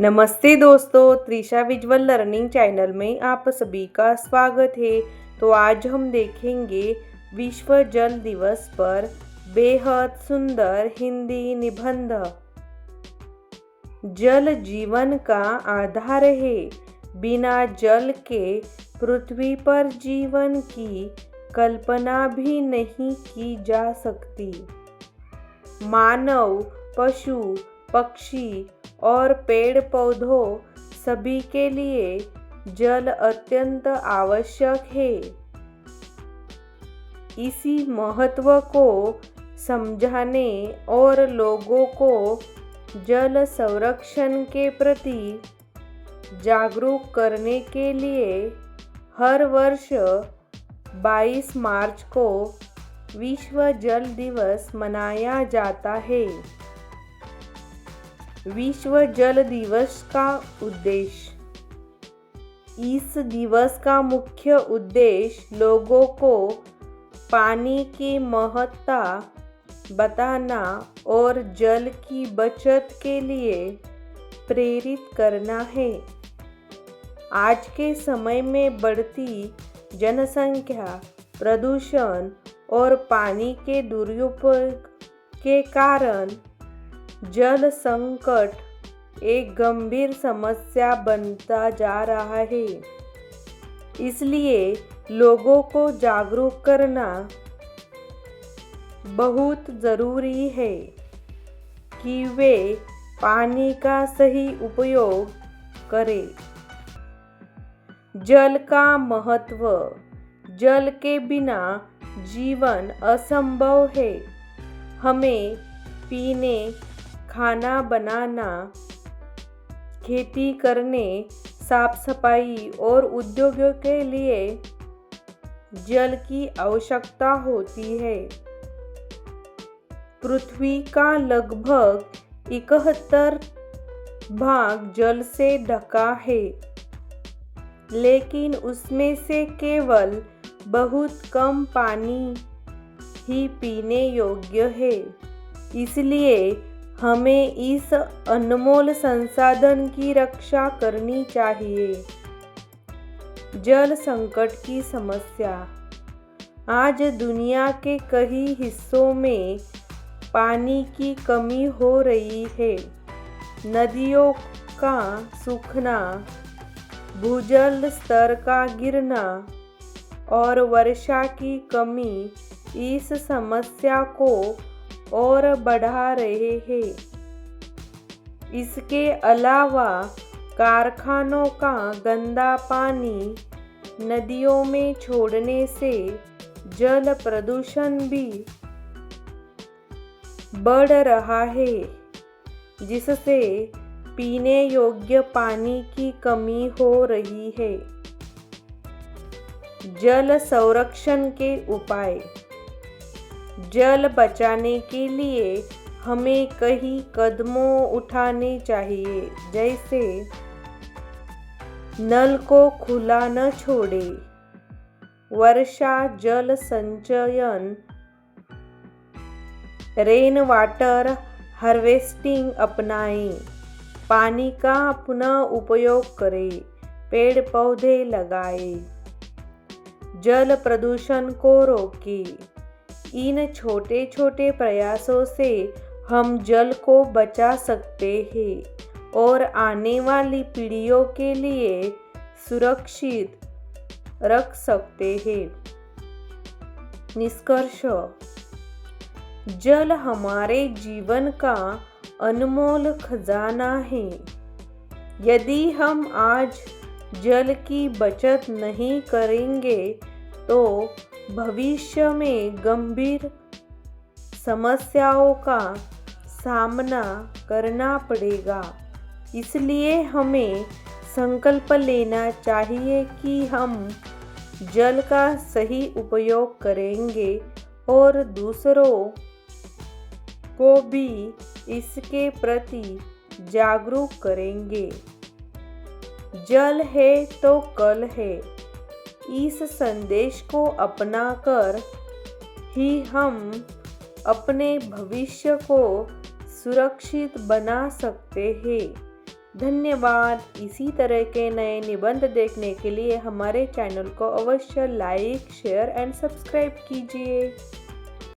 नमस्ते दोस्तों, Trisha visual learning channel में आप सभी का स्वागत है। तो आज हम देखेंगे विश्व जल दिवस पर बेहद सुंदर हिंदी निबंध। जल जीवन का आधार है। बिना जल के पृथ्वी पर जीवन की कल्पना भी नहीं की जा सकती। मानव, पशु, पक्षी और पेड़ पौधों सभी के लिए जल अत्यंत आवश्यक है। इसी महत्व को समझाने और लोगों को जल संरक्षण के प्रति जागरूक करने के लिए हर वर्ष 22 मार्च को विश्व जल दिवस मनाया जाता है। विश्व जल दिवस का उद्देश्य। इस दिवस का मुख्य उद्देश्य लोगों को पानी की महत्ता बताना और जल की बचत के लिए प्रेरित करना है। आज के समय में बढ़ती जनसंख्या, प्रदूषण और पानी के दुरुपयोग के कारण जल संकट एक गंभीर समस्या बनता जा रहा है। इसलिए लोगों को जागरूक करना बहुत ज़रूरी है कि वे पानी का सही उपयोग करें। जल का महत्व। जल के बिना जीवन असंभव है। हमें पीने, खाना बनाना, खेती करने, साफ सफाई और उद्योगों के लिए जल की आवश्यकता होती है। पृथ्वी का लगभग 71 भाग जल से ढका है, लेकिन उसमें से केवल बहुत कम पानी ही पीने योग्य है। इसलिए हमें इस अनमोल संसाधन की रक्षा करनी चाहिए। जल संकट की समस्या। आज दुनिया के कई हिस्सों में पानी की कमी हो रही है। नदियों का सूखना, भूजल स्तर का गिरना और वर्षा की कमी इस समस्या को और बढ़ा रहे हैं। इसके अलावा कारखानों का गंदा पानी नदियों में छोड़ने से जल प्रदूषण भी बढ़ रहा है, जिससे पीने योग्य पानी की कमी हो रही है। जल संरक्षण के उपाय। जल बचाने के लिए हमें कई कदमों उठाने चाहिए, जैसे नल को खुला न छोड़ें, वर्षा जल संचयन, रेन वाटर हार्वेस्टिंग अपनाएं, पानी का पुनः उपयोग करें, पेड़ पौधे लगाएं, जल प्रदूषण को रोकें। इन छोटे छोटे प्रयासों से हम जल को बचा सकते हैं और आने वाली पीढ़ियों के लिए सुरक्षित रख सकते हैं। निष्कर्ष। जल हमारे जीवन का अनमोल खजाना है। यदि हम आज जल की बचत नहीं करेंगे तो भविष्य में गंभीर समस्याओं का सामना करना पड़ेगा। इसलिए हमें संकल्प लेना चाहिए कि हम जल का सही उपयोग करेंगे और दूसरों को भी इसके प्रति जागरूक करेंगे। जल है तो कल है। इस संदेश को अपनाकर ही हम अपने भविष्य को सुरक्षित बना सकते हैं। धन्यवाद। इसी तरह के नए निबंध देखने के लिए हमारे चैनल को अवश्य लाइक, शेयर एंड सब्सक्राइब कीजिए।